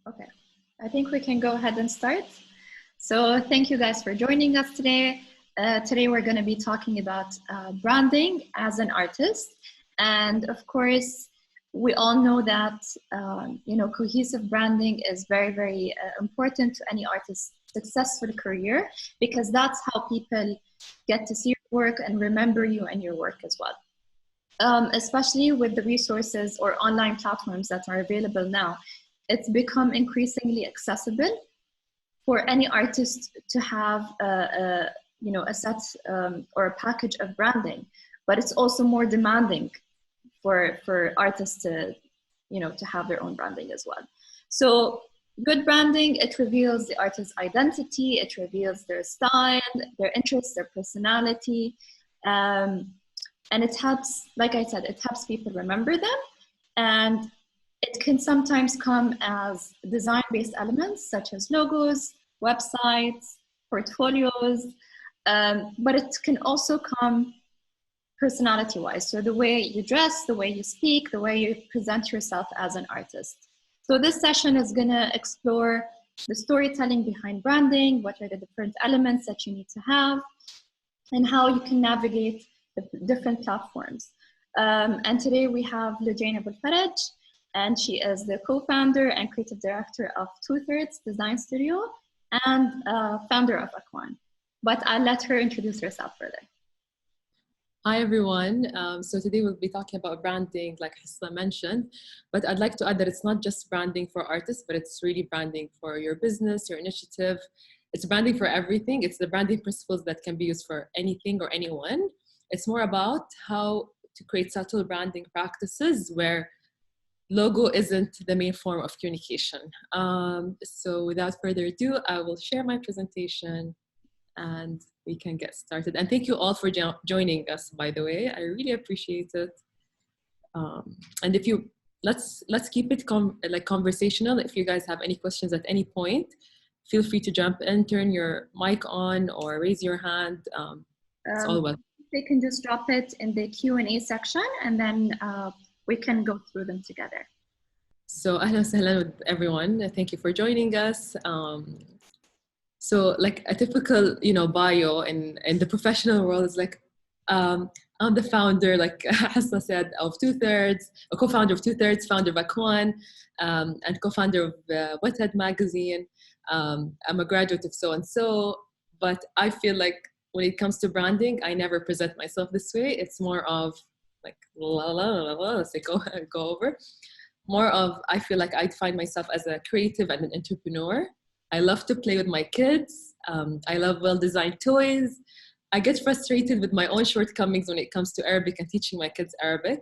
Okay, I think we can go ahead and start. So thank you guys for joining us today. Today we're going to be talking about branding as an artist. And of course, we all know that, cohesive branding is very, very important to any artist's successful career, because that's how people get to see your work and remember you and your work as well. Especially with the resources or online platforms that are available now, it's become increasingly accessible for any artist to have a set or a package of branding, but it's also more demanding for artists to have their own branding as well. So good branding, it reveals the artist's identity, it reveals their style, their interests, their personality, and it helps, like I said, it helps people remember them. And it can sometimes come as design-based elements such as logos, websites, portfolios, but it can also come personality-wise. So the way you dress, the way you speak, the way you present yourself as an artist. So this session is gonna explore the storytelling behind branding, what are the different elements that you need to have, and how you can navigate the different platforms. And today we have Lajin الفرج, and she is the co-founder and creative director of ثيردس Design Studio and founder of Akwan. But I'll let her introduce herself further. Hi everyone. So today we'll be talking about branding, like Hasna mentioned, but I'd like to add that it's not just branding for artists, but it's really branding for your business, your initiative. It's branding for everything. It's the branding principles that can be used for anything or anyone. It's more about how to create subtle branding practices where logo isn't the main form of communication. So without further ado, I will share my presentation and we can get started. And thank you all for joining us, by the way. I really appreciate it. And if you, let's keep it conversational. If you guys have any questions at any point, feel free to jump in, turn your mic on or raise your hand. It's all welcome. They can just drop it in the Q&A section and then we can go through them together. So ahlan wa sahlan with everyone. Thank you for joining us. So like a typical, bio in the professional world is like, I'm the founder, like Hasna said, of ثيردس, a co-founder of ثيردس, founder of Akwan, and co-founder of Whatad magazine. I'm a graduate of so-and-so, but I feel like when it comes to branding, I never present myself this way. It's more of like, let's say go over. More of, I feel like I find myself as a creative and an entrepreneur. I love to play with my kids. I love well-designed toys. I get frustrated with my own shortcomings when it comes to Arabic and teaching my kids Arabic.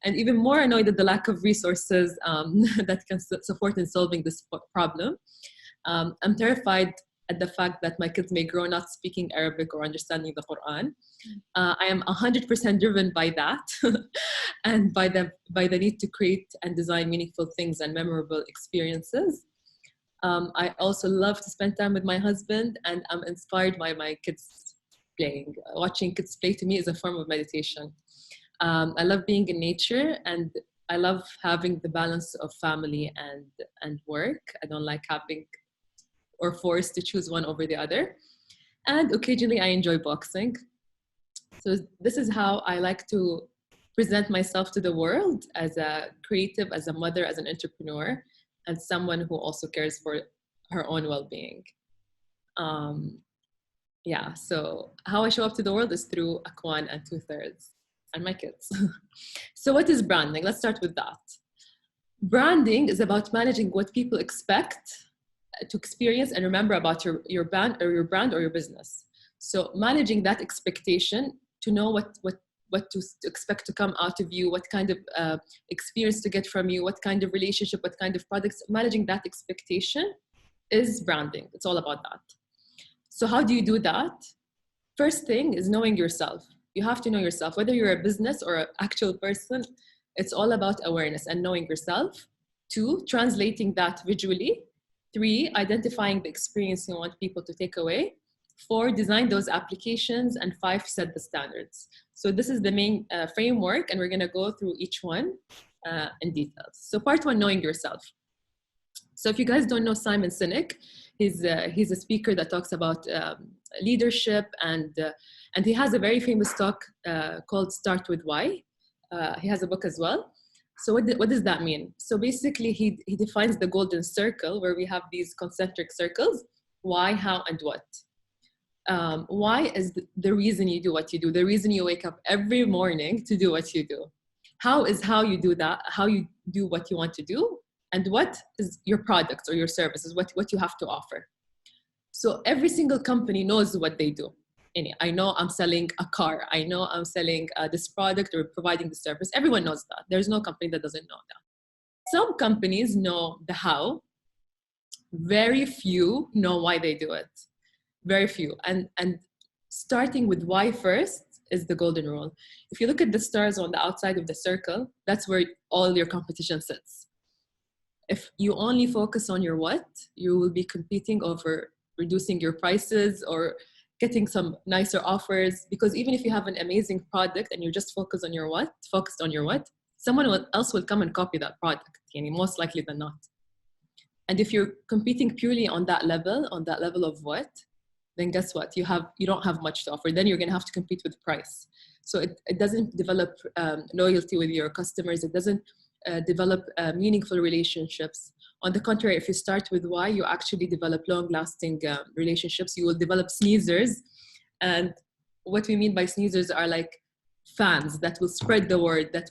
And even more annoyed at the lack of resources that can support in solving this problem. I'm terrified at the fact that my kids may grow not speaking Arabic or understanding the Quran. I am 100% driven by that and by the need to create and design meaningful things and memorable experiences. I also love to spend time with my husband, and I'm inspired by my kids playing. Watching kids play to me is a form of meditation. I love being in nature, and I love having the balance of family and work. I don't like having or forced to choose one over the other. And occasionally I enjoy boxing. So this is how I like to present myself to the world, as a creative, as a mother, as an entrepreneur, and someone who also cares for her own well-being. Yeah, so how I show up to the world is through Akwan and ثيردس and my kids. So what is branding? Let's start with that. Branding is about managing what people expect to experience and remember about your brand or your business. So managing that expectation to know what to expect to come out of you, what kind of experience to get from you, what kind of relationship, what kind of products. Managing that expectation is branding. It's all about that. So how do you do that? First thing is knowing yourself. You have to know yourself, whether you're a business or an actual person. It's all about awareness and knowing yourself. 2, translating that visually. 3, identifying the experience you want people to take away. 4, design those applications. And 5, set the standards. So this is the main framework, and we're going to go through each one in details. So part 1, knowing yourself. So if you guys don't know Simon Sinek, he's a speaker that talks about leadership, and he has a very famous talk called Start With Why. He has a book as well. So what does that mean? So basically he defines the golden circle, where we have these concentric circles: why, how, and what. Why is the reason you do what you do, the reason you wake up every morning to do what you do. How is how you do that, how you do what you want to do. And what is your products or your services, what you have to offer. So every single company knows what they do. I know I'm selling a car. I know I'm selling this product or providing the service. Everyone knows that. There's no company that doesn't know that. Some companies know the how. Very few know why they do it. Very few. And starting with why first is the golden rule. If you look at the stars on the outside of the circle, that's where all your competition sits. If you only focus on your what, you will be competing over reducing your prices or getting some nicer offers, because even if you have an amazing product and you just focused on your what, someone else will come and copy that product, most likely than not. And if you're competing purely on that level of what, then guess what? You don't have much to offer. Then you're going to have to compete with price. So it doesn't develop loyalty with your customers. It doesn't develop meaningful relationships. On the contrary, if you start with why, you actually develop long-lasting relationships. You will develop sneezers. And what we mean by sneezers are like fans that will spread the word, that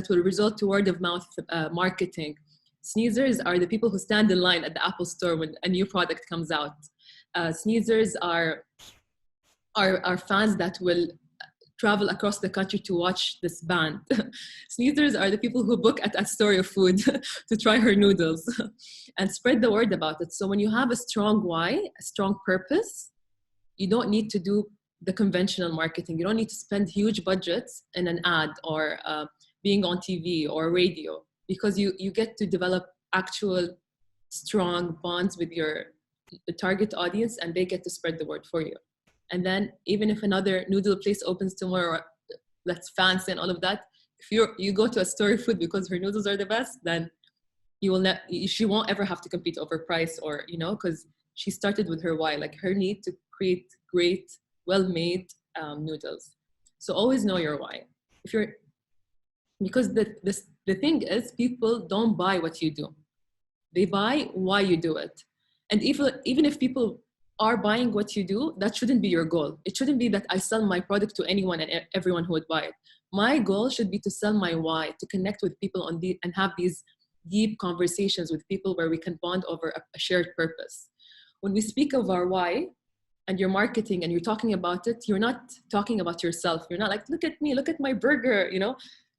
will result to word of mouth marketing. Sneezers are the people who stand in line at the Apple store when a new product comes out. Sneezers are fans that will travel across the country to watch this band. Sneezers are the people who book at a store of food to try her noodles and spread the word about it. So when you have a strong why, a strong purpose, you don't need to do the conventional marketing. You don't need to spend huge budgets in an ad or being on TV or radio, because you get to develop actual strong bonds with your target audience, and they get to spread the word for you. And then even if another noodle place opens tomorrow that's fancy and all of that, if you go to a store of food because her noodles are the best, then she won't ever have to compete over price, or because she started with her why, like her need to create great, well-made noodles. So always know your why. Because the thing is, people don't buy what you do. They buy why you do it. And even if people are buying what you do, that shouldn't be your goal. It shouldn't be that I sell my product to anyone and everyone who would buy it. My goal should be to sell my why, to connect with people and have these deep conversations with people where we can bond over a shared purpose. When we speak of our why and you're marketing and you're talking about it, you're not talking about yourself. You're not like, look at me, look at my burger,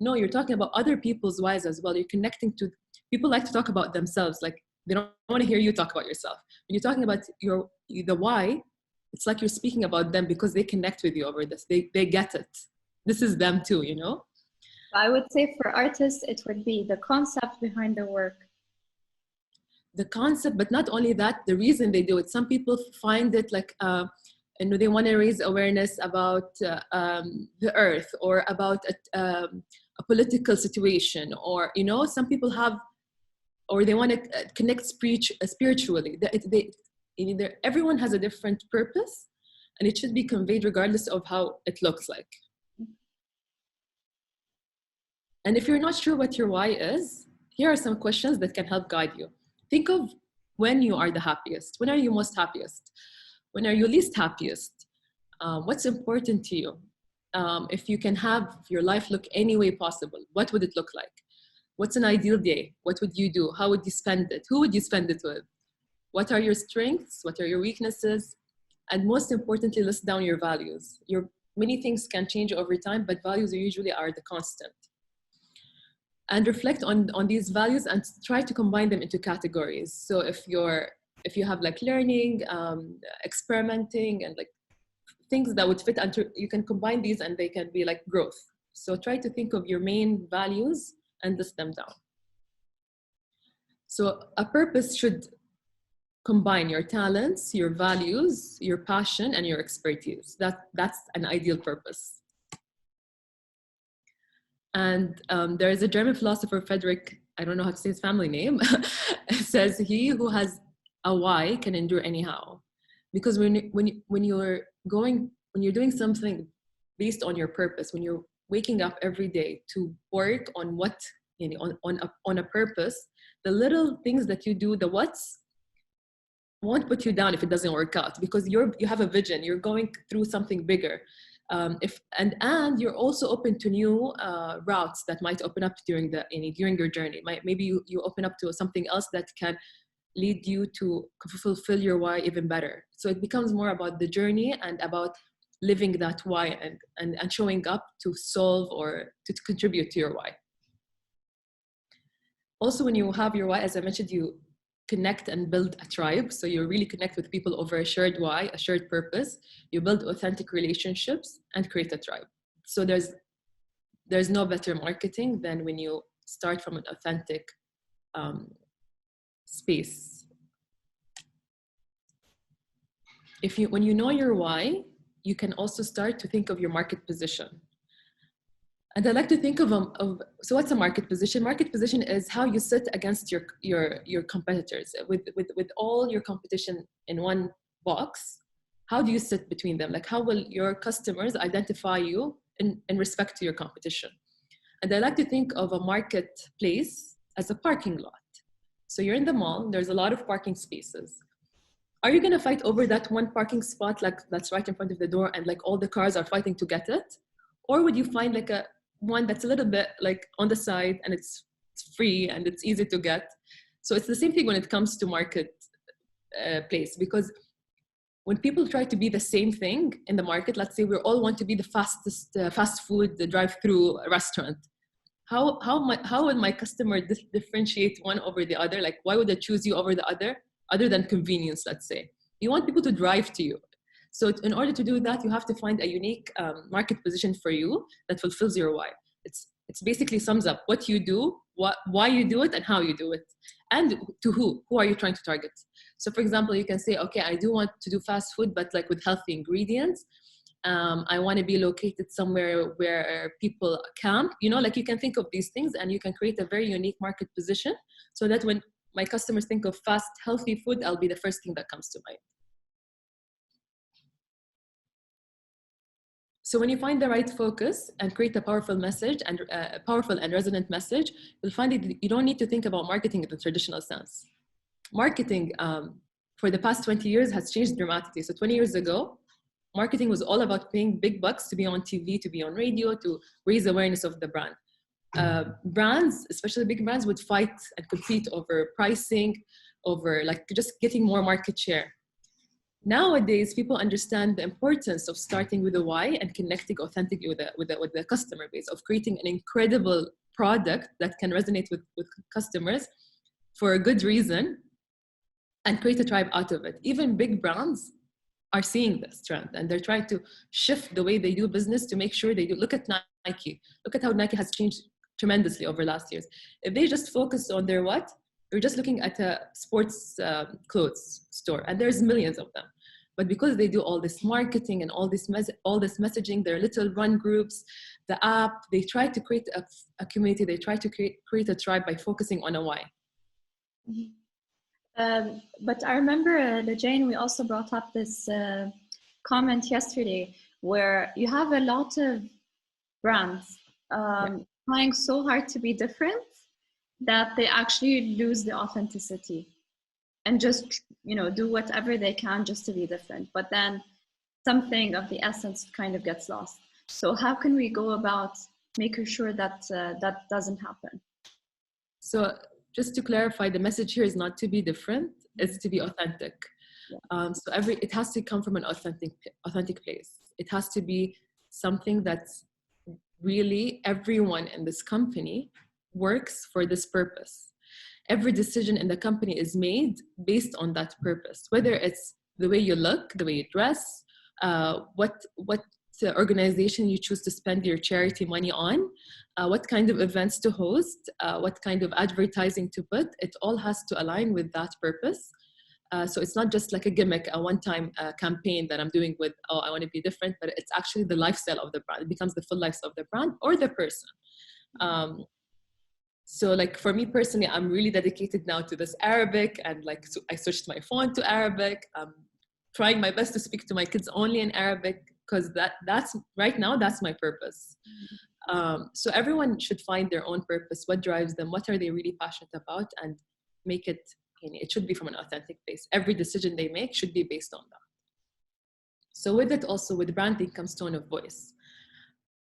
No, you're talking about other people's whys as well. You're connecting to, people like to talk about themselves. Like they don't want to hear you talk about yourself. When you're talking about the why, it's like you're speaking about them because they connect with you over this. They get it. This is them too, I would say for artists, it would be the concept behind the work. The concept, but not only that, the reason they do it. Some people find it like, they want to raise awareness about the earth or about a political situation, or, some people have, or they want to connect spiritually. Everyone has a different purpose, and it should be conveyed regardless of how it looks like. And if you're not sure what your why is, here are some questions that can help guide you. Think of when you are the happiest. When are you most happiest? When are you least happiest? What's important to you? If you can have your life look any way possible, what would it look like? What's an ideal day? What would you do? How would you spend it? Who would you spend it with? What are your strengths? What are your weaknesses? And most importantly, list down your values. Many things can change over time, but values usually are the constant. And reflect on these values and try to combine them into categories. So if you have like learning, experimenting, and like things that would fit under, you can combine these and they can be like growth. So try to think of your main values and list them down. So a purpose should combine your talents, your values, your passion, and your expertise. That's an ideal purpose. And there is a German philosopher, Friedrich I don't know how to say his family name, says he who has a why can endure anyhow. Because when you're doing something based on your purpose, when you're waking up every day to work on what, you know, on a purpose, the little things that you do, the what's, won't put you down if it doesn't work out, because you have a vision, you're going through something bigger. And you're also open to new routes that might open up during your journey. Maybe you open up to something else that can lead you to fulfill your why even better. So it becomes more about the journey and about living that why and showing up to solve or to contribute to your why. Also, when you have your why, as I mentioned, you connect and build a tribe. So you really connect with people over a shared why, a shared purpose. You build authentic relationships and create a tribe. So there's no better marketing than when you start from an authentic space. When you know your why, you can also start to think of your market position. And I like to think of so what's a market position? Market position is how you sit against your competitors. With all your competition in one box, how do you sit between them? Like, how will your customers identify you in respect to your competition? And I like to think of a marketplace as a parking lot. So you're in the mall, there's a lot of parking spaces. Are you gonna fight over that one parking spot like that's right in front of the door and like all the cars are fighting to get it? Or would you find like one that's a little bit like on the side and it's free and it's easy to get? So it's the same thing when it comes to market place, because when people try to be the same thing in the market, let's say we all want to be the fastest fast food, the drive-through restaurant. How would my customer differentiate one over the other? Like, why would they choose you over the other than convenience, let's say? You want people to drive to you. So in order to do that, you have to find a unique market position for you that fulfills your why. It's basically sums up what you do, why you do it, and how you do it, and to who are you trying to target. So for example, you can say, okay, I do want to do fast food, but like with healthy ingredients. I want to be located somewhere where people camp, you know, like you can think of these things and you can create a very unique market position so that when my customers think of fast, healthy food, I'll be the first thing that comes to mind. So when you find the right focus and create a powerful message and a powerful and resonant message, you'll find that you don't need to think about marketing in the traditional sense. Marketing for the past 20 years has changed dramatically. So 20 years ago, marketing was all about paying big bucks to be on TV, to be on radio, to raise awareness of the brand. Brands, especially big brands, would fight and compete over pricing, over like just getting more market share. Nowadays, people understand the importance of starting with a why and connecting authentically with the customer base, of creating an incredible product that can resonate with customers for a good reason and create a tribe out of it. Even big brands are seeing this trend and they're trying to shift the way they do business to make sure they do. Look at Nike. Look at how Nike has changed tremendously over the last years. If they just focus on their what, you're just looking at a sports clothes store and there's millions of them. But because they do all this marketing and all this messaging, their little run groups, the app, they try to create a community, they try to create a tribe by focusing on a why. But I remember, Lajane, we also brought up this comment yesterday where you have a lot of brands trying so hard to be different that they actually lose the authenticity and just, you know, do whatever they can just to be different. But then something of the essence kind of gets lost. So how can we go about making sure that that doesn't happen? So just to clarify, the message here is not to be different, it's to be authentic. Yeah. So it has to come from an authentic place. It has to be something that's really everyone in this company works for this purpose. Every decision in the company is made based on that purpose, whether it's the way you look, the way you dress, what organization you choose to spend your charity money on, what kind of events to host, what kind of advertising to put. It all has to align with that purpose. So it's not just like a gimmick, a one-time campaign that I'm doing with, oh, I want to be different, but it's actually the lifestyle of the brand. It becomes the full lifestyle of the brand or the person. So like for me personally, I'm really dedicated now to this Arabic, and like so I switched my phone to Arabic. I'm trying my best to speak to my kids only in Arabic, because that's right now, that's my purpose. So everyone should find their own purpose, what drives them, what are they really passionate about, and make it, it should be from an authentic place. Every decision they make should be based on that. So with it also, with branding comes tone of voice.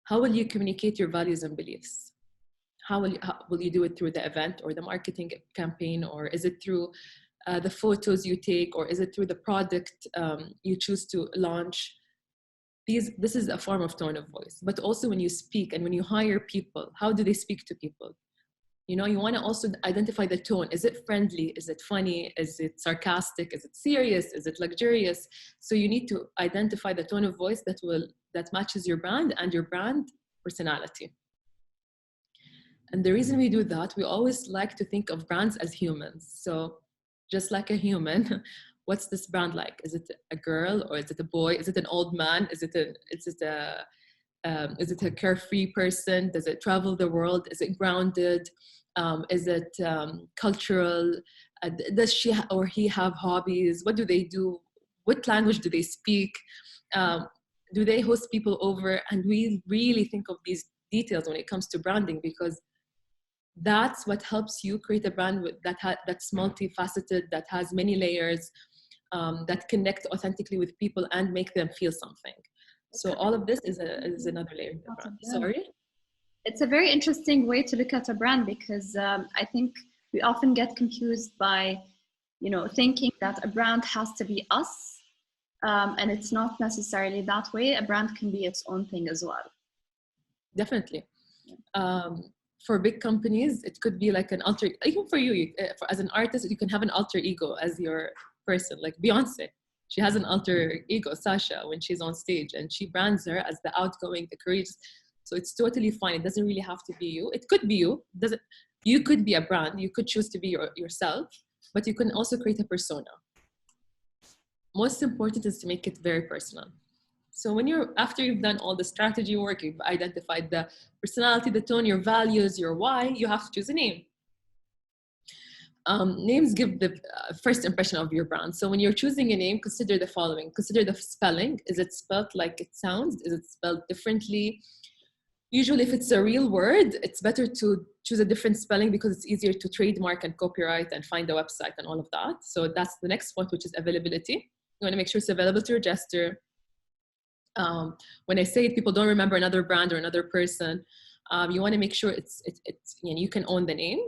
How will you communicate your values and beliefs? How will you do it through the event or the marketing campaign, or is it through the photos you take, or is it through the product you choose to launch? This is a form of tone of voice. But also when you speak and when you hire people, how do they speak to people? You know, you want to also identify the tone. Is it friendly? Is it funny? Is it sarcastic? Is it serious? Is it luxurious? So you need to identify the tone of voice that matches your brand and your brand personality. And the reason we do that, we always like to think of brands as humans. So just like a human, what's this brand like? Is it a girl, or is it a boy? Is it an old man? Is it a carefree person? Does it travel the world? Is it grounded? Is it cultural? Does she or he have hobbies? What do they do? What language do they speak? Do they host people over? And we really think of these details when it comes to branding, because that's what helps you create a brand that's multifaceted, that has many layers, that connect authentically with people and make them feel something. So all of this is another layer of the brand. Sorry? It's a very interesting way to look at a brand, because I think we often get confused by, thinking that a brand has to be us, and it's not necessarily that way. A brand can be its own thing as well. Definitely. For big companies, it could be like an alter, even for you, as an artist, you can have an alter ego as your person, like Beyonce. She has an alter ego, Sasha, when she's on stage, and she brands her as the outgoing, the courageous. So it's totally fine. It doesn't really have to be you. It could be you. You could be a brand. You could choose to be yourself, but you can also create a persona. Most important is to make it very personal. So after you've done all the strategy work, you've identified the personality, the tone, your values, your why, you have to choose a name. Names give the first impression of your brand. So when you're choosing a name, consider the following. Consider the spelling. Is it spelled like it sounds? Is it spelled differently? Usually if it's a real word, it's better to choose a different spelling, because it's easier to trademark and copyright and find a website and all of that. So that's the next point, which is availability. You want to make sure it's available to register. When I say it, people don't remember another brand or another person. You want to make sure it's you can own the name.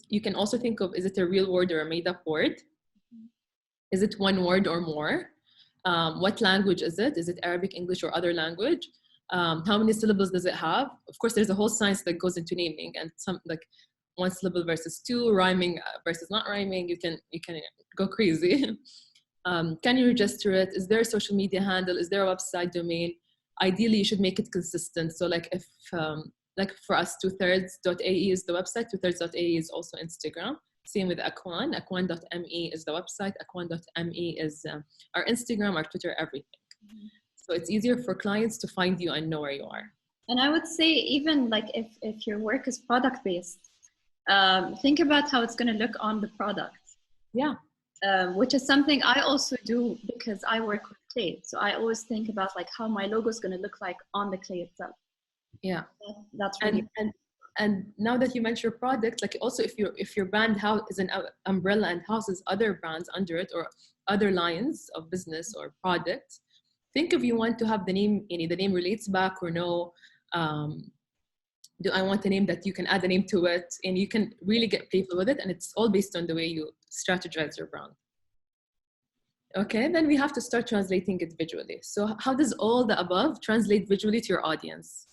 You can also think of, is it a real word or a made up word? Is it one word or more? What language is it? Is it Arabic, English, or other language? How many syllables does it have? Of course, there's a whole science that goes into naming, and some like one syllable versus two, rhyming versus not rhyming. You can go crazy. Can you register it? Is there a social media handle? Is there a website domain? Ideally, you should make it consistent. So like if, like for us, ثيردس.ae is the website, ثيردس.ae is also Instagram. Same with Akwan. Akwan.me is the website. Akwan.me is our Instagram, our Twitter, everything. So it's easier for clients to find you and know where you are. And I would say, even like if your work is product-based, think about how it's going to look on the product. Yeah. Which is something I also do, because I work with clay. So I always think about like how my logo is going to look like on the clay itself. Yeah, that's really and now that you mentioned your product, like also if your brand house is an umbrella and houses other brands under it, or other lines of business or products, think if you want to have the name, the name relates back or no. Do I want a name that you can add a name to it, and you can really get playful with it, and it's all based on the way you strategize your brand. Okay, then we have to start translating it visually. So how does all the above translate visually to your audience?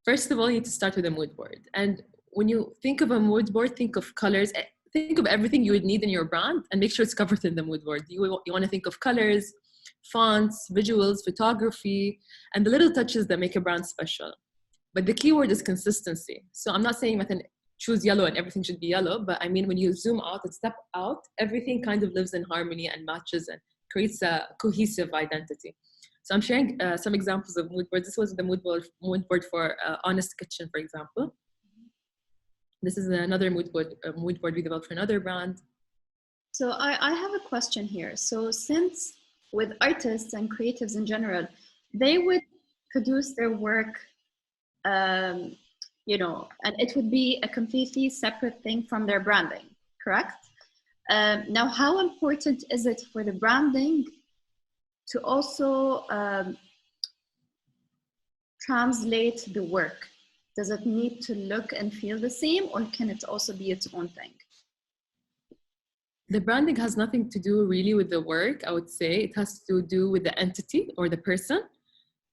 First of all, you need to start with a mood board. And when you think of a mood board, think of colors, think of everything you would need in your brand, and make sure it's covered in the mood board. You want to think of colors, fonts, visuals, photography, and the little touches that make a brand special. But the keyword is consistency. So I'm not saying that choose yellow and everything should be yellow, but I mean, when you zoom out and step out, everything kind of lives in harmony and matches and creates a cohesive identity. So I'm sharing some examples of mood boards. This was the mood board for Honest Kitchen, for example. This is another mood board we developed for another brand. So I have a question here. So since with artists and creatives in general, they would produce their work, you know, and it would be a completely separate thing from their branding, correct? Now, how important is it for the branding to also translate the work? Does it need to look and feel the same, or can it also be its own thing? The branding has nothing to do really with the work, I would say. It has to do with the entity or the person.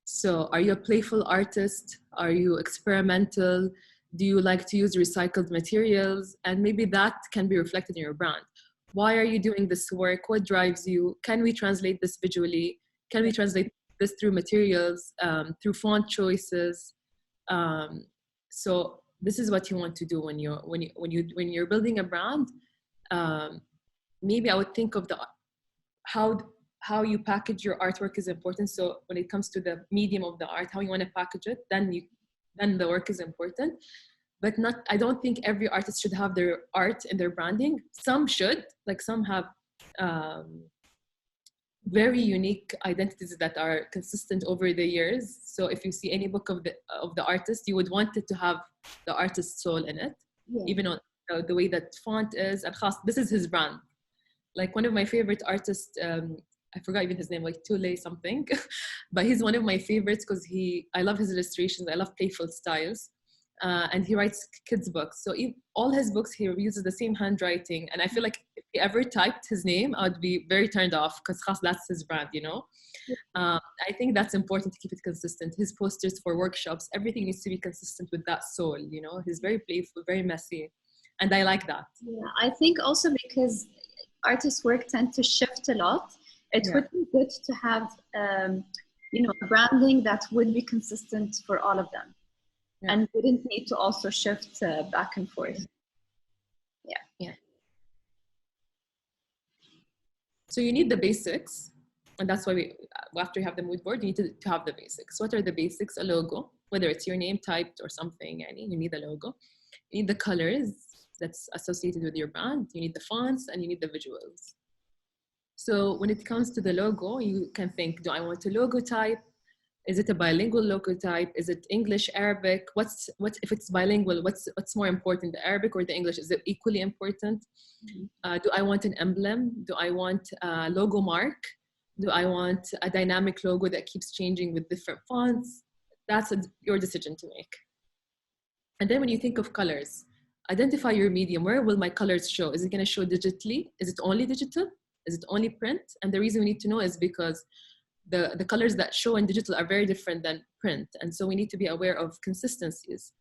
So are you a playful artist? Are you experimental? Do you like to use recycled materials? And maybe that can be reflected in your brand. Why are you doing this work? What drives you? Can we translate this visually? Can we translate this through materials, through font choices? So this is what you want to do when you're building a brand. Maybe I would think of how you package your artwork is important. So when it comes to the medium of the art, how you want to package it, then the work is important. But I don't think every artist should have their art in their branding. Some should, like some have very unique identities that are consistent over the years. So if you see any book of the artist, you would want it to have the artist's soul in it, even on the way that font is. And this is his brand. Like one of my favorite artists, I forgot even his name, like Tule something, but he's one of my favorites because I love his illustrations. I love playful styles. And he writes kids' books. So all his books, he uses the same handwriting. And I feel like if he ever typed his name, I would be very turned off because that's his brand, you know? I think that's important to keep it consistent. His posters for workshops, everything needs to be consistent with that soul, you know? He's very playful, very messy. And I like that. Yeah, I think also because artists' work tend to shift a lot, it would be good to have, you know, branding that would be consistent for all of them. And wouldn't need to also shift back and forth. Yeah. So you need the basics, and that's why after you have the mood board, you need to have the basics. What are the basics? A logo, whether it's your name typed or something. You need a logo. You need the colors that's associated with your brand. You need the fonts, and you need the visuals. So when it comes to the logo, you can think: do I want a logo type? Is it a bilingual logo type? Is it English, Arabic? What's if it's bilingual? What's more important, the Arabic or the English? Is it equally important? Do I want an emblem? Do I want a logo mark? Do I want a dynamic logo that keeps changing with different fonts? That's your decision to make. And then when you think of colors, identify your medium. Where will my colors show? Is it going to show digitally? Is it only digital? Is it only print? And the reason we need to know is because the colors that show in digital are very different than print. And so we need to be aware of consistencies.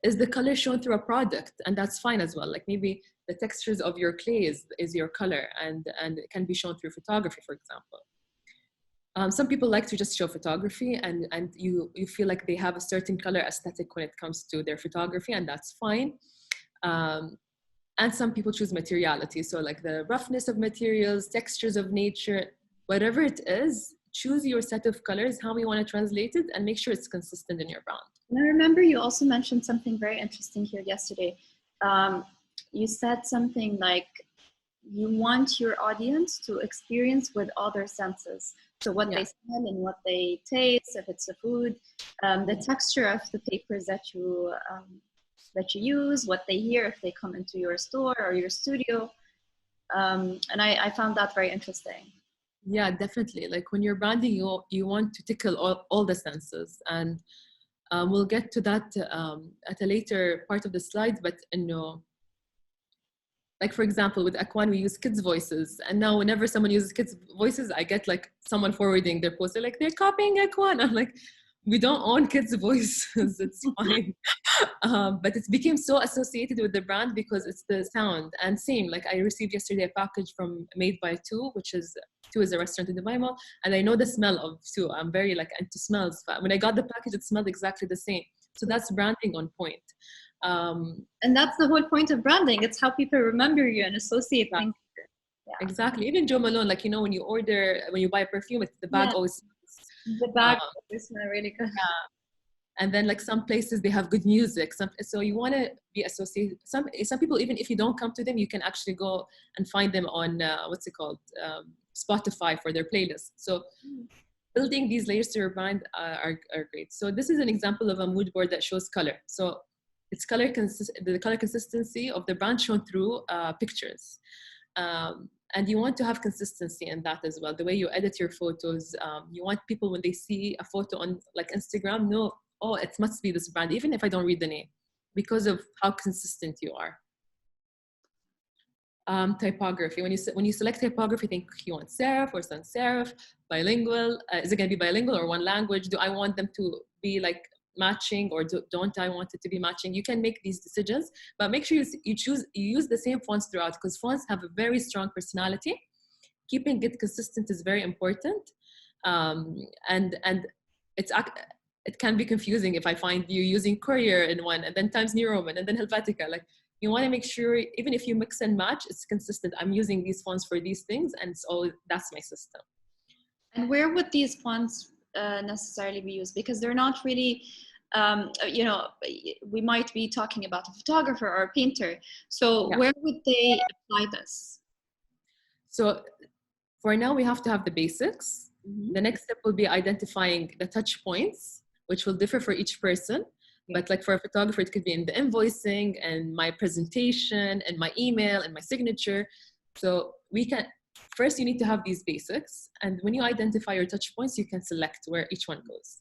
Is the color shown through a product? And that's fine as well. Like maybe the textures of your clay is your color and it can be shown through photography, for example. Some people like to just show photography and you feel like they have a certain color aesthetic when it comes to their photography, and that's fine. And some people choose materiality. So like the roughness of materials, textures of nature, whatever it is, choose your set of colors, how you want to translate it, and make sure it's consistent in your brand. And I remember you also mentioned something very interesting here yesterday. You said something like you want your audience to experience with all their senses. So what they smell and what they taste, if it's a food, the texture of the papers that you use, what they hear if they come into your store or your studio. And I found that very interesting. Yeah, definitely. Like when you're branding, you want to tickle all the senses, and we'll get to that at a later part of the slides. But like for example, with Akwan, we use kids' voices, and now whenever someone uses kids' voices, I get like someone forwarding their post. They're like, they're copying Akwan. I'm like, we don't own kids' voices. It's fine. But it became so associated with the brand because it's the sound. And same, like I received yesterday a package from Made by Two, which is a restaurant in Dubai Mall, and I know the smell of Two. I'm very like into smells. But when I got the package, it smelled exactly the same. So that's branding on point. And that's the whole point of branding. It's how people remember you and associate things. Yeah. Exactly. Even Jo Malone, like, when you buy a perfume, the bag always the bag always smell really good. Yeah. And then like some places they have good music. So you want to be associated. Some people, even if you don't come to them, you can actually go and find them on what's it called, Spotify for their playlist. So building these layers to your brand are great. So this is an example of a mood board that shows color. So it's the color consistency of the brand shown through pictures. And you want to have consistency in that as well. The way you edit your photos, you want people when they see a photo on like Instagram, know, oh, it must be this brand, even if I don't read the name, because of how consistent you are. Typography. When you select typography, think you want serif or sans serif, bilingual. Is it going to be bilingual or one language? Do I want them to be like matching, or don't I want it to be matching? You can make these decisions, but make sure you use the same fonts throughout, because fonts have a very strong personality. Keeping it consistent is very important, and it can be confusing if I find you using Courier in one and then Times New Roman and then Helvetica. Like, you want to make sure even if you mix and match, it's consistent. I'm using these fonts for these things, and so that's my system. And where would these fonts necessarily be used? Because they're not really, we might be talking about a photographer or a painter. So yeah, where would they apply this? So for now, we have to have the basics. Mm-hmm. The next step will be identifying the touch points, which will differ for each person. Yeah. But like for a photographer, it could be in the invoicing and my presentation and my email and my signature. So first you need to have these basics. And when you identify your touch points, you can select where each one goes.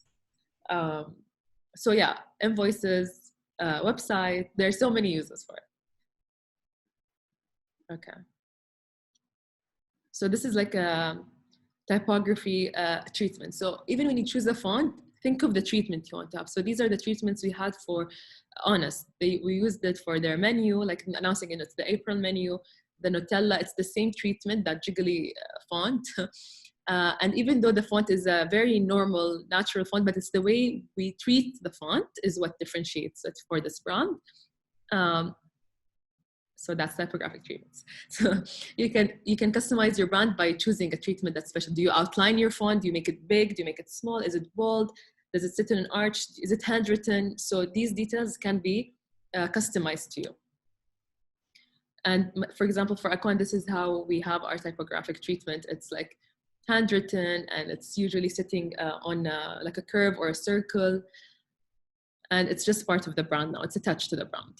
So yeah, invoices, website, there's so many uses for it. Okay. So this is like a typography treatment. So even when you choose a font, think of the treatment you want to have. So these are the treatments we had for Honest. We used it for their menu, like announcing it, it's the April menu. The Nutella, it's the same treatment, that jiggly font. And even though the font is a very normal, natural font, but it's the way we treat the font is what differentiates it for this brand. So that's typographic treatments. So you can customize your brand by choosing a treatment that's special. Do you outline your font? Do you make it big? Do you make it small? Is it bold? Does it sit in an arch? Is it handwritten? So these details can be customized to you. And for example, for Akon, this is how we have our typographic treatment. It's like handwritten, and it's usually sitting on like a curve or a circle. And it's just part of the brand now. It's attached to the brand.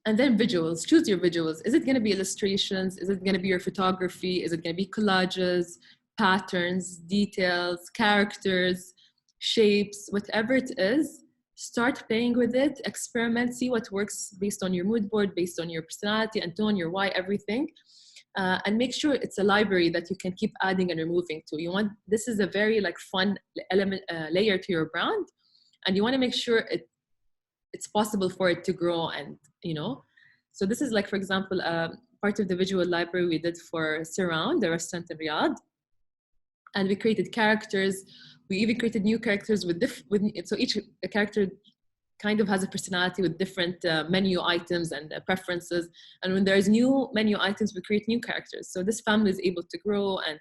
And then visuals, choose your visuals. Is it going to be illustrations? Is it going to be your photography? Is it going to be collages, patterns, details, characters, shapes, whatever it is? Start playing with it, experiment, see what works based on your mood board, based on your personality and tone, your why, everything. And make sure it's a library that you can keep adding and removing to. This is a very like fun element, layer to your brand. And you want to make sure it's possible for it to grow, and so this is like, for example, part of the visual library we did for Surround, the restaurant in Riyadh, and we created characters. We even created new characters so each character kind of has a personality with different menu items and preferences, and when there's new menu items, we create new characters. So this family is able to grow, and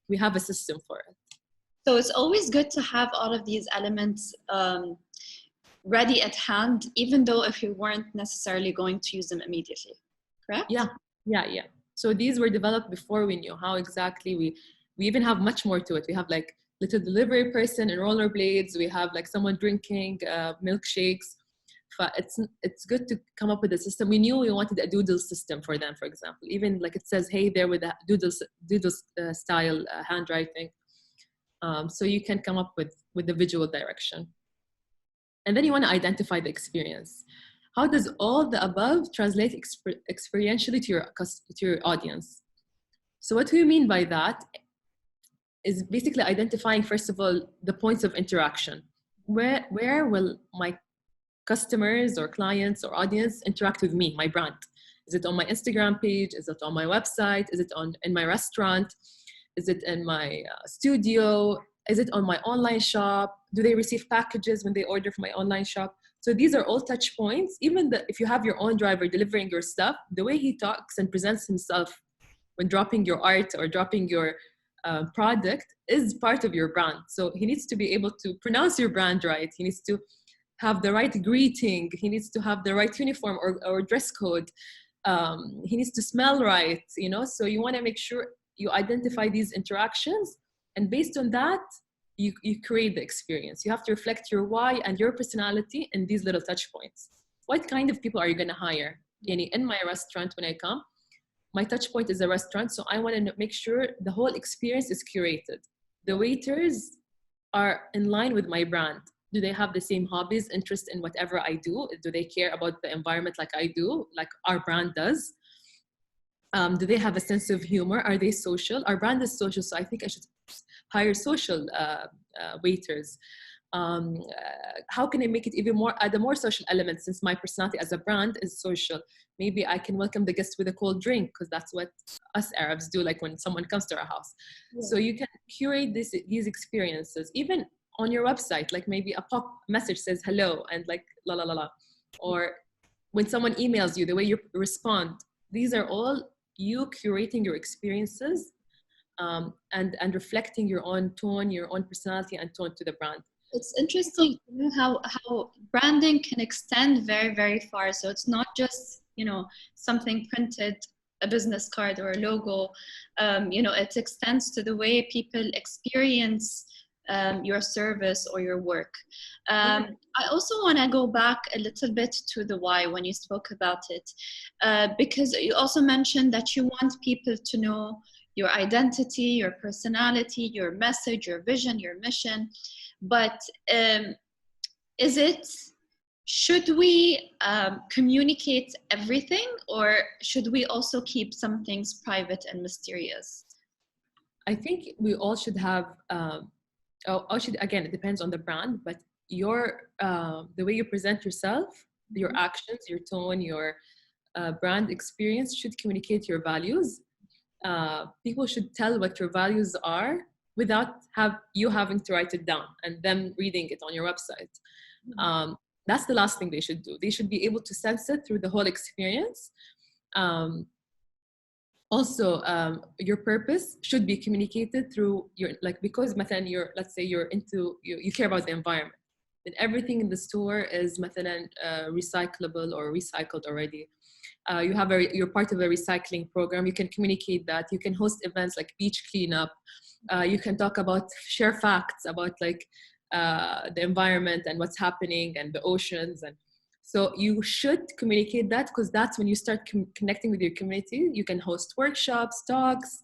we have a system for it. So it's always good to have all of these elements ready at hand, even though if you weren't necessarily going to use them immediately, correct? Yeah. So these were developed before we knew how exactly. We even have much more to it. We have like little delivery person in rollerblades. We have like someone drinking milkshakes. But it's good to come up with a system. We knew we wanted a doodle system for them, for example. Even like it says, hey, there with a doodle style handwriting. So you can come up with the visual direction. And then you want to identify the experience. How does all the above translate experientially to your audience? So what we mean by that is basically identifying, first of all, the points of interaction. Where will my customers or clients or audience interact with me, my brand? Is it on my Instagram page? Is it on my website? Is it in my restaurant? Is it in my studio? Is it on my online shop? Do they receive packages when they order from my online shop? So these are all touch points. Even if you have your own driver delivering your stuff, the way he talks and presents himself when dropping your art or dropping your product is part of your brand. So he needs to be able to pronounce your brand right. He needs to have the right greeting. He needs to have the right uniform or dress code. He needs to smell right, you know? So you want to make sure you identify these interactions, and based on that, you create the experience. You have to reflect your why and your personality in these little touch points. What kind of people are you going to hire? In my restaurant, when I come, my touch point is a restaurant, so I want to make sure the whole experience is curated. The waiters are in line with my brand. Do they have the same hobbies, interest in whatever I do? Do they care about the environment like I do, like our brand does? Do they have a sense of humor? Are they social? Our brand is social, so I think I should hire social waiters. How can I make it even more, add a more social element, since my personality as a brand is social? Maybe I can welcome the guest with a cold drink, because that's what us Arabs do, like when someone comes to our house. Yeah. So you can curate these experiences, even on your website, like maybe a pop message says hello and like la la la la. Or when someone emails you, the way you respond, these are all you curating your experiences and reflecting your own tone, your own personality and tone to the brand. It's interesting how branding can extend very, very far. So it's not just, you know, something printed, a business card or a logo. You know, it extends to the way people experience your service or your work. I also want to go back a little bit to the why when you spoke about it, because you also mentioned that you want people to know your identity, your personality, your message, your vision, your mission. But should we communicate everything, or should we also keep some things private and mysterious? I think we all should have, again, it depends on the brand, but the way you present yourself, your actions, your tone, your brand experience should communicate your values. People should tell what your values are without you having to write it down and them reading it on your website. That's the last thing they should do. They should be able to sense it through the whole experience. Also, your purpose should be communicated through because let's say you care about the environment, then everything in the store is recyclable or recycled already. You're part of a recycling program. You can communicate that. You can host events like beach cleanup. You can share facts about the environment and what's happening and the oceans. And so you should communicate that, because that's when you start connecting with your community. You can host workshops, talks,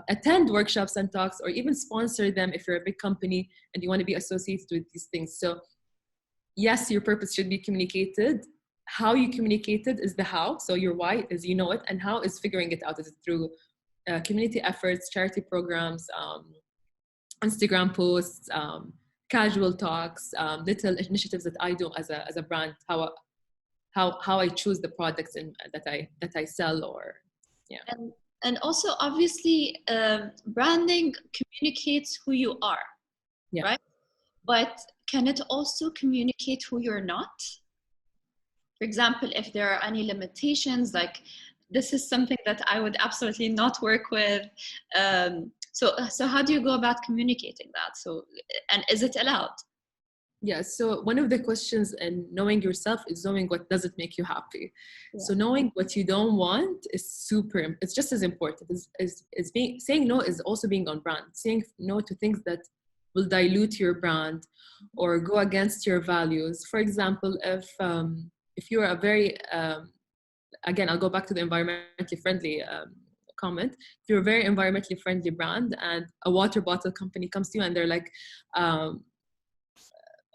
attend workshops and talks, or even sponsor them if you're a big company and you want to be associated with these things. So yes, your purpose should be communicated. How you communicate it is the how. So your why is you know it, and how is figuring it out. Is it through community efforts, charity programs, Instagram posts, casual talks, little initiatives that I do as a brand, how I choose the products that I sell, or yeah. And also obviously branding communicates who you are, yeah. Right? But can it also communicate who you're not? For example, if there are any limitations, like this is something that I would absolutely not work with. So how do you go about communicating that? And is it allowed? Yeah, so one of the questions in knowing yourself is knowing what doesn't make you happy. Yeah. So knowing what you don't want is it's just as important as saying no is also being on brand. Saying no to things that will dilute your brand or go against your values. For example, if you're a very, again, I'll go back to the environmentally friendly comment. If you're a very environmentally friendly brand and a water bottle company comes to you and they're like,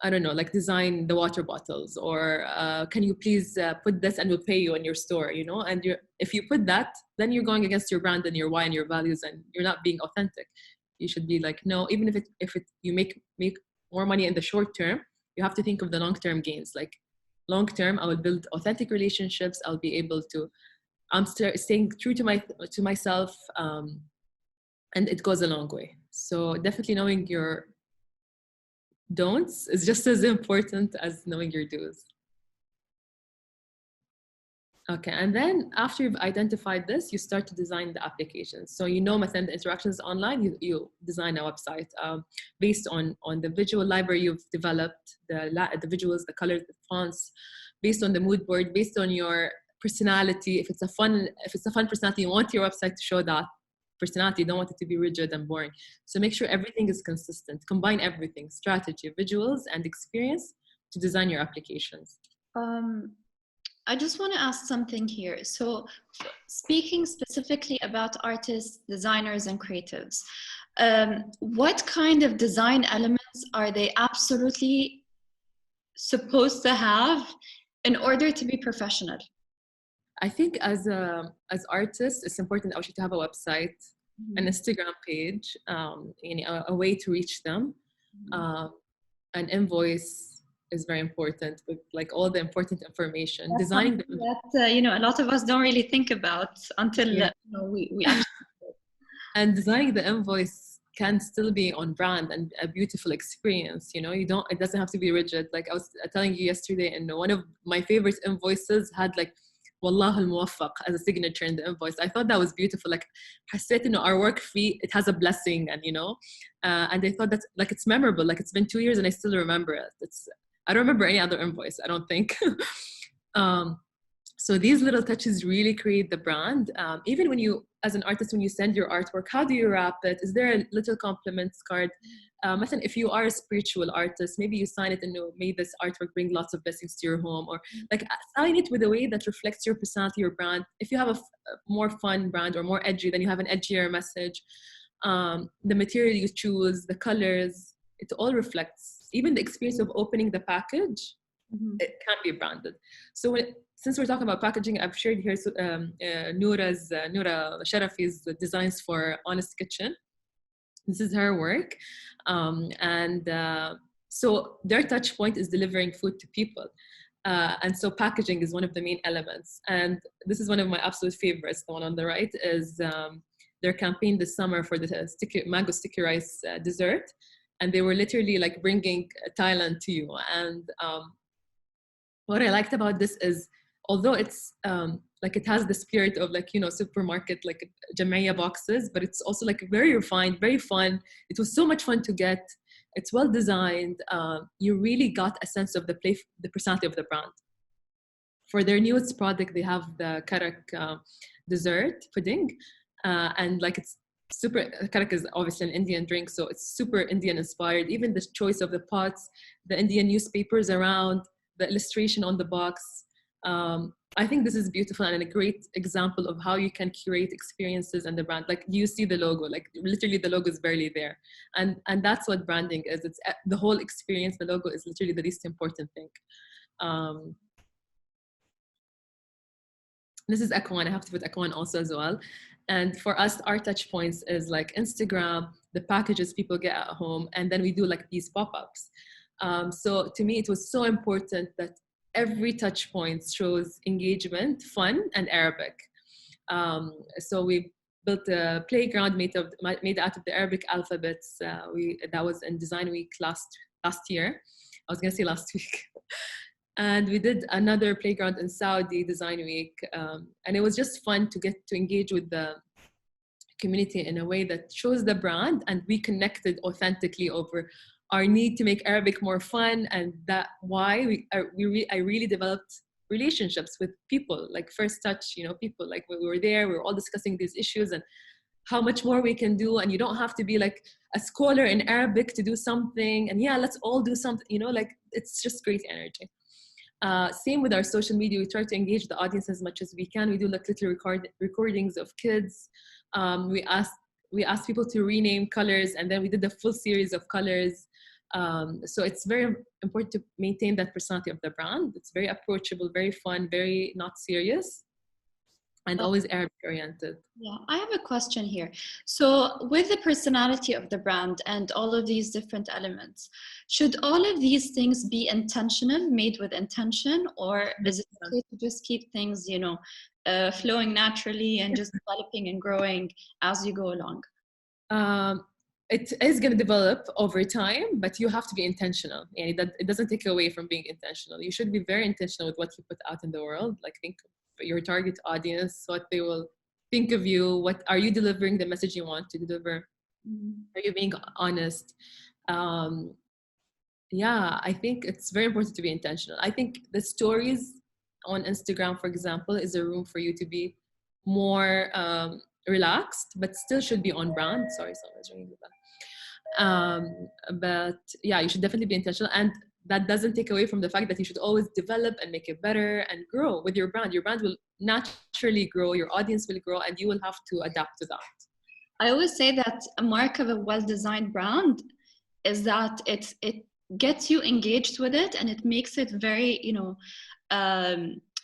I don't know, like design the water bottles, or can you please put this and we'll pay you in your store, you know? And if you put that, then you're going against your brand and your why and your values, and you're not being authentic. You should be like, no, even if you make more money in the short term, you have to think of the long-term gains. Like long term, I will build authentic relationships. I'll be able to, I'm staying true to myself, and it goes a long way. So definitely knowing your don'ts is just as important as knowing your do's. Okay, and then after you've identified this, you start to design the applications. So مثلا the interactions online, you design a website based on the visual library you've developed, the visuals, the colors, the fonts, based on the mood board, based on your personality. If it's a fun personality, you want your website to show that personality. You don't want it to be rigid and boring. So make sure everything is consistent. Combine everything: strategy, visuals, and experience to design your applications. I just want to ask something here. So speaking specifically about artists, designers, and creatives, what kind of design elements are they absolutely supposed to have in order to be professional? I think as artists, it's important actually to have a website, an Instagram page, a way to reach them, an invoice is very important, with like all the important information. That's designing that a lot of us don't really think about until we actually and designing the invoice can still be on brand and a beautiful experience. It doesn't have to be rigid. Like I was telling you yesterday, and one of my favorite invoices had like والله الموفق as a signature in the invoice. I thought that was beautiful. Like حسيت our work fee, it has a blessing, and and I thought that like it's memorable. Like it's been 2 years and I still remember it. I don't remember any other invoice, I don't think. So these little touches really create the brand. Even when you, as an artist, when you send your artwork, how do you wrap it? Is there a little compliments card? If you are a spiritual artist, maybe you sign it and may this artwork bring lots of blessings to your home, or like sign it with a way that reflects your personality, your brand. If you have a more fun brand or more edgy, then you have an edgier message. The material you choose, the colors, it all reflects. Even the experience of opening the package, it can be branded. So since we're talking about packaging, I've shared here Noura Sharafi's designs for Honest Kitchen. This is her work. So their touch point is delivering food to people. And so packaging is one of the main elements. And this is one of my absolute favorites. The one on the right is their campaign this summer for the mango sticky rice dessert. And they were literally like bringing Thailand to you. And what I liked about this is, although it's like it has the spirit of like, supermarket, like jamia boxes, but it's also like very refined, very fun. It was so much fun to get. It's well designed. You really got a sense of the personality of the brand. For their newest product, they have the karak dessert pudding. And like it's super, karak is obviously an Indian drink, so it's super Indian inspired. Even the choice of the pots, the Indian newspapers around, the illustration on the box. I think this is beautiful and a great example of how you can curate experiences and the brand. Like you see the logo, like literally the logo is barely there. And that's what branding is. It's the whole experience. The logo is literally the least important thing. This is Akwan. I have to put Akwan also as well. And for us, our touch points is like Instagram, the packages people get at home, and then we do like these pop-ups. So to me, it was so important that every touch point shows engagement, fun, and Arabic. So we built a playground made out of the Arabic alphabets. That was in Design Week last year. I was gonna say last week. And we did another playground in Saudi Design Week. And it was just fun to get to engage with the community in a way that shows the brand, and we connected authentically over our need to make Arabic more fun, and that why I really developed relationships with people, like first touch, people like when we were there, we were all discussing these issues and how much more we can do. And you don't have to be like a scholar in Arabic to do something. And yeah, let's all do something, like it's just great energy. Same with our social media. We try to engage the audience as much as we can. We do like little recordings of kids. We asked people to rename colors, and then we did a full series of colors. So it's very important to maintain that personality of the brand. It's very approachable, very fun, very not serious, and always Arabic oriented. Yeah, I have a question here. So with the personality of the brand and all of these different elements, should all of these things be intentional, made with intention, or is it okay to just keep things, flowing naturally and just developing and growing as you go along? It is going to develop over time, but you have to be intentional. And it doesn't take away from being intentional. You should be very intentional with what you put out in the world. Like think your target audience, what they will think of you, what are you delivering the message you want to deliver, are you being honest. Yeah, I think it's very important to be intentional. I think the stories on Instagram, for example, is a room for you to be more relaxed, but still should be on brand. Sorry, someone's ringing the bell. But yeah, you should definitely be intentional, and that doesn't take away from the fact that you should always develop and make it better and grow with your brand. Your brand will naturally grow, your audience will grow, and you will have to adapt to that. I always say that a mark of a well-designed brand is that it gets you engaged with it, and it makes it very,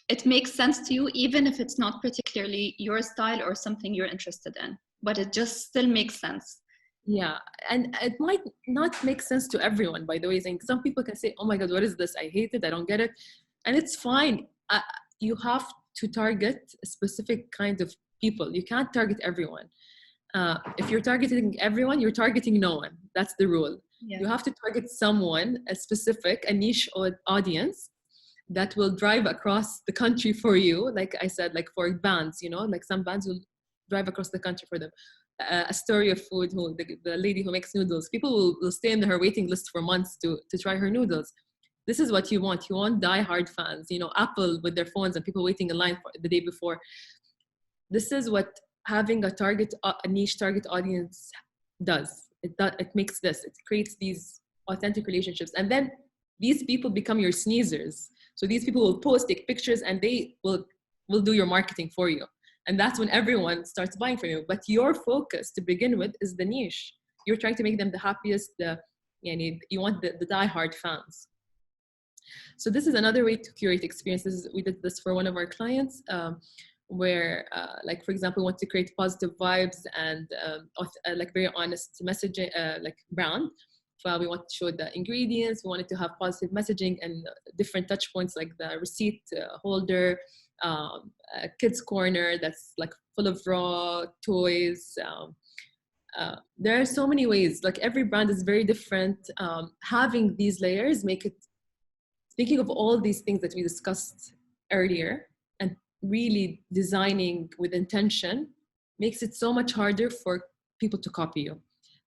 it makes sense to you, even if it's not particularly your style or something you're interested in, but it just still makes sense. Yeah, and it might not make sense to everyone, by the way. Some people can say, oh my God, what is this? I hate it, I don't get it. And it's fine. You have to target a specific kind of people. You can't target everyone. If you're targeting everyone, you're targeting no one. That's the rule. Yeah. You have to target someone, a niche audience that will drive across the country for you. Like I said, like for bands, like some bands will drive across the country for them. A story of food, the lady who makes noodles, people will stay in her waiting list for months to try her noodles. This is what you want. You want die-hard fans, Apple with their phones and people waiting in line for the day before. This is what having a niche target audience does. It makes this. It creates these authentic relationships. And then these people become your sneezers. So these people will post, take pictures, and they will do your marketing for you. And that's when everyone starts buying from you. But your focus to begin with is the niche. You're trying to make them the happiest, you want the die-hard fans. So this is another way to curate experiences. We did this for one of our clients, where, like, for example, we want to create positive vibes and like very honest messaging, like brand. So we want to show the ingredients. We wanted to have positive messaging and different touch points, like the receipt holder, a kids corner that's like full of raw toys. There are so many ways. Like every brand is very different. Having these layers make it, thinking of all these things that we discussed earlier and really designing with intention makes it so much harder for people to copy you,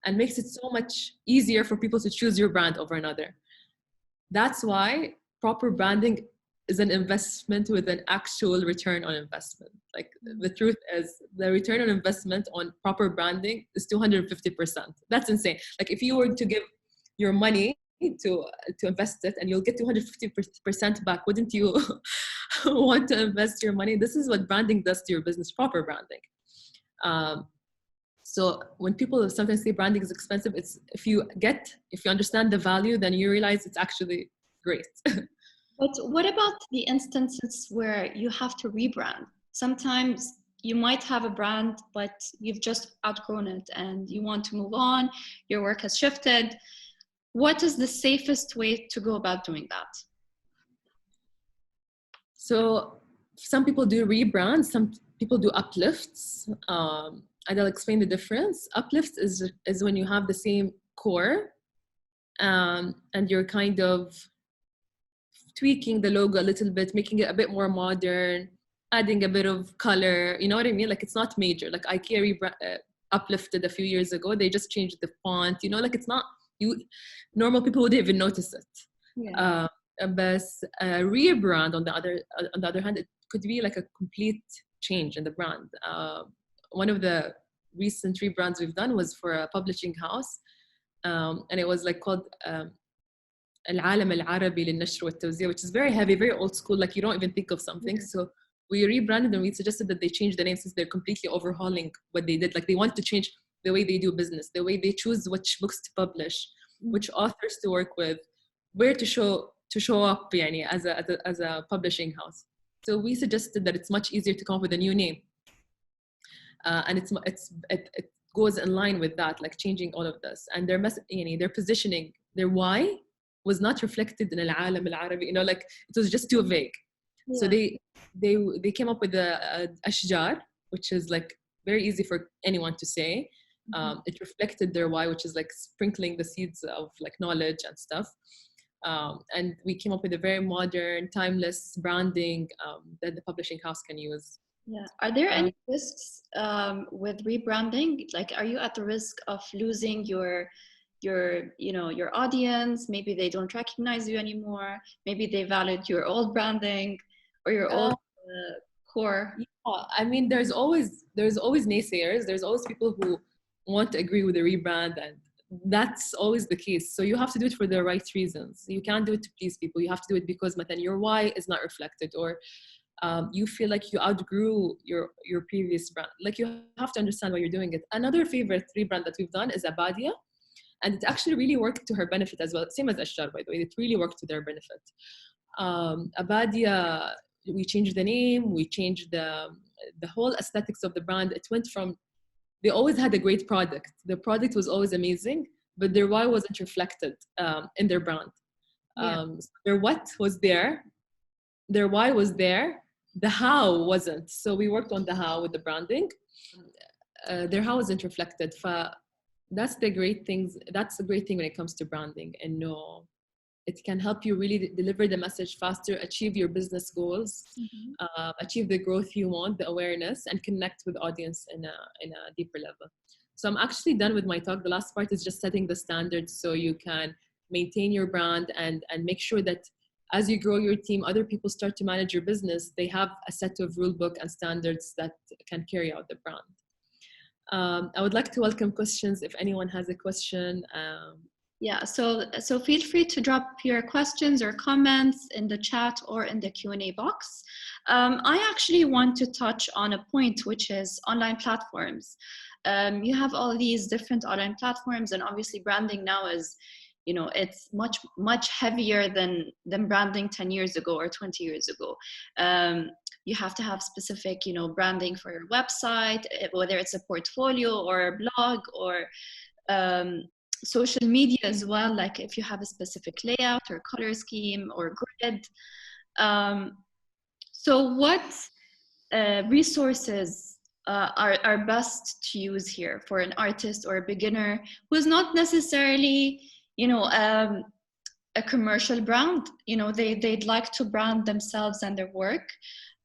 and makes it so much easier for people to choose your brand over another. That's why proper branding is an investment with an actual return on investment. Like the truth is, the return on investment on proper branding is 250%. That's insane. Like if you were to give your money to invest it and you'll get 250% back, wouldn't you want to invest your money? This is what branding does to your business, proper branding. So when people sometimes say branding is expensive, it's if you understand the value, then you realize it's actually great. But what about the instances where you have to rebrand? Sometimes you might have a brand, but you've just outgrown it and you want to move on, your work has shifted. What is the safest way to go about doing that? So some people do rebrands, some people do uplifts. And I'll explain the difference. Uplifts is when you have the same core and you're kind of tweaking the logo a little bit, making it a bit more modern, adding a bit of color, you know what I mean? Like it's not major. Like IKEA uplifted a few years ago, they just changed the font, like it's not, normal people wouldn't even notice it. Yeah. But a rebrand on the other hand, it could be like a complete change in the brand. One of the recent rebrands we've done was for a publishing house, and it was like called العلامات للنشر والتوزيع, which is very heavy, very old school, like you don't even think of something. Mm-hmm. So we rebranded and we suggested that they change the name, since they're completely overhauling what they did. Like they want to change the way they do business, the way they choose which books to publish, which authors to work with, where to show up as a publishing house. So we suggested that it's much easier to come up with a new name, and it goes in line with that, like changing all of this. And their positioning, their why was not reflected in العالم العربي, like it was just too vague. Yeah. So they came up with a ashjar, which is like very easy for anyone to say. It reflected their why, which is like sprinkling the seeds of like knowledge and stuff. And we came up with a very modern, timeless branding that the publishing house can use. Yeah. Are there any risks with rebranding? Like, are you at the risk of losing your audience? Maybe they don't recognize you anymore. Maybe they valid your old branding or your old core. Yeah, I mean, there's always naysayers. There's always people who want to agree with the rebrand, and that's always the case. So you have to do it for the right reasons. You can't do it to please people. You have to do it because your why is not reflected, or you feel like you outgrew your previous brand. Like, you have to understand why you're doing it. Another favorite rebrand that we've done is Abadia, and it actually really worked to her benefit as well. Same as Ashtar, by the way. It really worked to their benefit. Abadia, we changed the name, we changed the whole aesthetics of the brand. It went from, they always had a great product. The product was always amazing, but their why wasn't reflected in their brand. So their what was there, their why was there, the how wasn't. So we worked on the how with the branding. Their how wasn't reflected. That's the great things. That's a great thing when it comes to branding, and no, it can help you really deliver the message faster, achieve your business goals, achieve the growth you want, the awareness, and connect with audience in a deeper level. So I'm actually done with my talk. The last part is just setting the standards so you can maintain your brand and make sure that as you grow your team, other people start to manage your business, they have a set of rule book and standards that can carry out the brand. I would like to welcome questions if anyone has a question. Yeah, so feel free to drop your questions or comments in the chat or in the Q&A box. I actually want to touch on a point, which is online platforms. You have all these different online platforms, and obviously branding now is, it's much heavier than branding 10 years ago or 20 years ago. You have to have specific, branding for your website, whether it's a portfolio or a blog or social media as well, like if you have a specific layout or color scheme or grid. So what resources are best to use here for an artist or a beginner who's not necessarily, a commercial brand? They'd like to brand themselves and their work.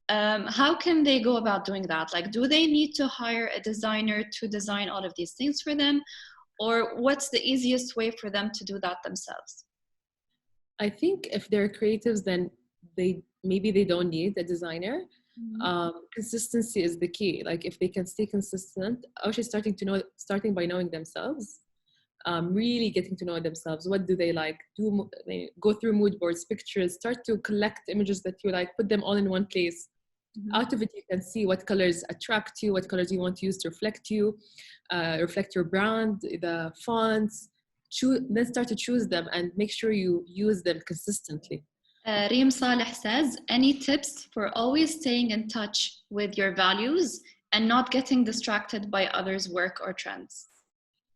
How can they go about doing that? Like, do they need to hire a designer to design all of these things for them? Or what's the easiest way for them to do that themselves? I think if they're creatives, then maybe they don't need a designer. Consistency is the key. Like, if they can stay consistent, actually starting by knowing themselves, really getting to know themselves. What do they like? Go through mood boards, pictures, start to collect images that you like, put them all in one place. Out of it, you can see what colors attract you, what colors you want to use to reflect you, reflect your brand, the fonts. Then start to choose them and make sure you use them consistently. Reem Saleh says, any tips for always staying in touch with your values and not getting distracted by others' work or trends?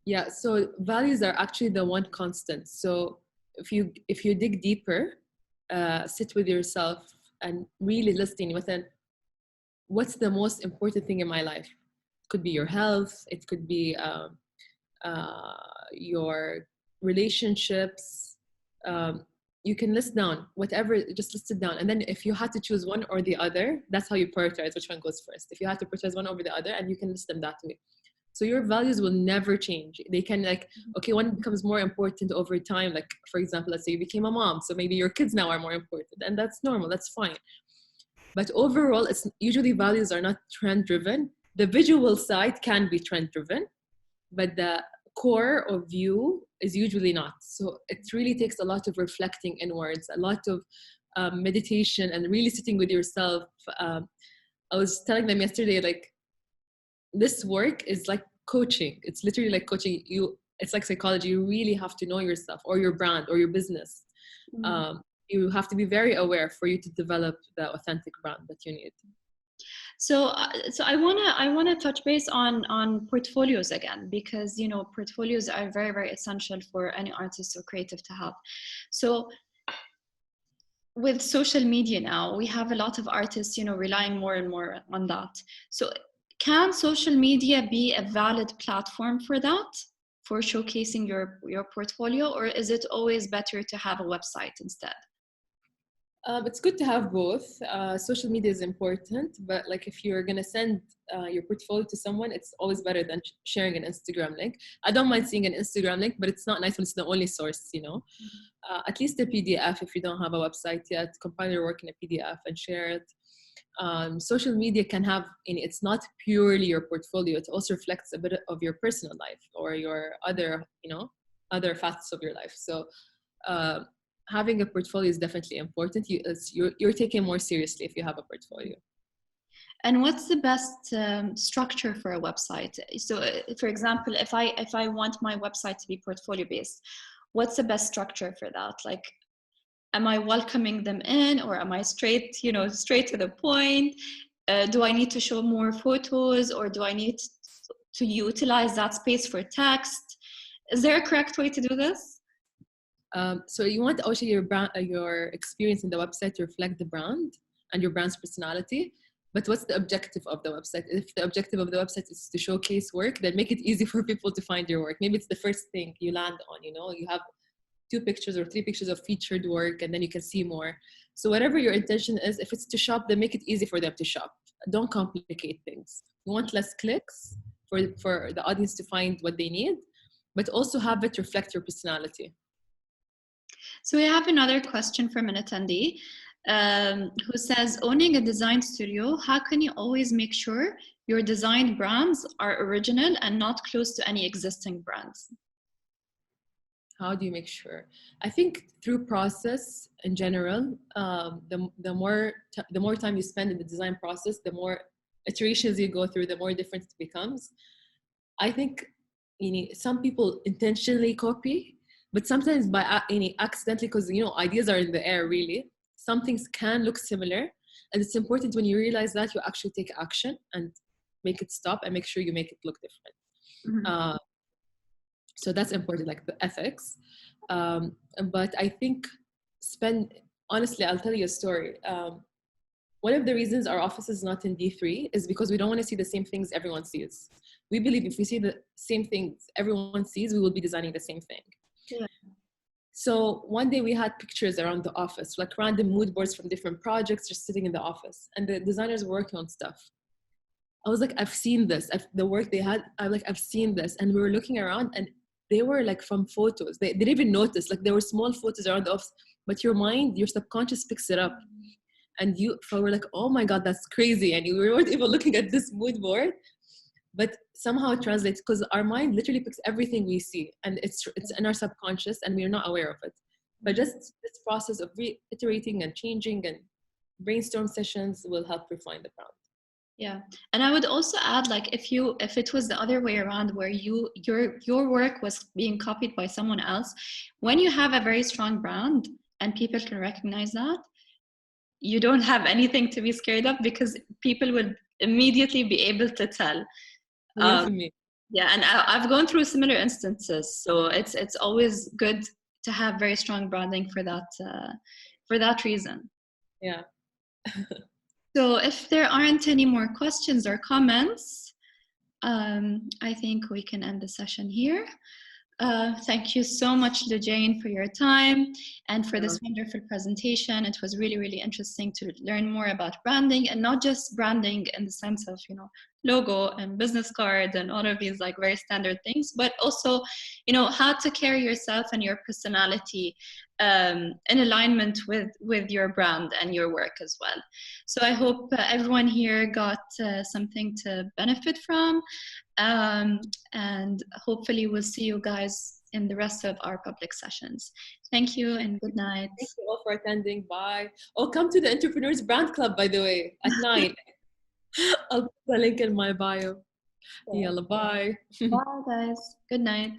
Yeah, so values are actually the one constant. So if you dig deeper, sit with yourself and really listening within, what's the most important thing in my life? It could be your health. It could be your relationships. You can list down whatever, just list it down. And then if you had to choose one or the other, that's how you prioritize which one goes first. If you had to prioritize one over the other, and you can list them that way. So your values will never change. They can, okay, one becomes more important over time. Like, for example, let's say you became a mom. So maybe your kids now are more important, and that's normal, that's fine. But overall, it's usually values are not trend driven. The visual side can be trend driven, but the core of you is usually not. So it really takes a lot of reflecting inwards, a lot of meditation, and really sitting with yourself. I was telling them yesterday, like, this work is like coaching. It's literally like coaching you. It's like psychology. You really have to know yourself or your brand or your business. You have to be very aware for you to develop the authentic brand that you need. So I wanna touch base on portfolios again, because portfolios are very, very essential for any artist or creative to have. So with social media now, we have a lot of artists relying more and more on that. So can social media be a valid platform for that, for showcasing your portfolio, or is it always better to have a website instead? It's good to have both. Social media is important, but like if you're gonna send your portfolio to someone, it's always better than sharing an Instagram link. I don't mind seeing an Instagram link, but it's not nice when it's the only source, you know. At least a PDF if you don't have a website yet. Compile your work in a PDF and share it. Social media can have, it's not purely your portfolio. It also reflects a bit of your personal life or your other, other facets of your life. So having a portfolio is definitely important. You're taken more seriously if you have a portfolio. And what's the best structure for a website? So, for example, if I want my website to be portfolio based, what's the best structure for that? Like, am I welcoming them in, or am I straight to the point? Do I need to show more photos, or do I need to utilize that space for text? Is there a correct way to do this? So you want also your experience in the website to reflect the brand and your brand's personality. But what's the objective of the website? If the objective of the website is to showcase work, then make it easy for people to find your work. Maybe it's the first thing you land on, you have 2 pictures or 3 pictures of featured work, and then you can see more. So whatever your intention is, if it's to shop, then make it easy for them to shop. Don't complicate things. You want less clicks for the audience to find what they need, but also have it reflect your personality. So we have another question from an attendee who says, owning a design studio, how can you always make sure your design brands are original and not close to any existing brands? How do you make sure? I think through process in general, the more time you spend in the design process, the more iterations you go through, the more different it becomes. I think some people intentionally copy, but sometimes by accidentally, because ideas are in the air really. Some things can look similar, and it's important when you realize that you actually take action and make it stop and make sure you make it look different. Mm-hmm. So that's important, like the ethics. But I think honestly, I'll tell you a story. One of the reasons our office is not in D3 is because we don't want to see the same things everyone sees. We believe if we see the same things everyone sees, we will be designing the same thing. Yeah. So one day we had pictures around the office, like random mood boards from different projects just sitting in the office. And the designers were working on stuff. I was like, I've seen this. The work they had, I've seen this. And we were looking around, and they were like from photos. They didn't even notice. Like there were small photos around the office, but your mind, your subconscious picks it up. And so we're like, oh my God, that's crazy. And we weren't even looking at this mood board, but somehow it translates because our mind literally picks everything we see, and it's in our subconscious and we're not aware of it. But just this process of reiterating and changing and brainstorm sessions will help refine the brand. Yeah, and I would also add, like, if it was the other way around, where your work was being copied by someone else, when you have a very strong brand and people can recognize that, you don't have anything to be scared of, because people will immediately be able to tell. Yeah, and I've gone through similar instances, so it's always good to have very strong branding for that reason. Yeah. So if there aren't any more questions or comments, I think we can end the session here. Thank you so much, Lejane, for your time and for this wonderful presentation. It was really, really interesting to learn more about branding, and not just branding in the sense of, logo and business cards and all of these like very standard things, but also, how to carry yourself and your personality in alignment with your brand and your work as well. So I hope everyone here got something to benefit from, and hopefully we'll see you guys in the rest of our public sessions. Thank you and good night. Thank you all for attending. Bye. Oh, come to the Entrepreneurs Brand Club, by the way, at 9. I'll put the link in my bio. Yalla, bye. Bye, guys. Good night.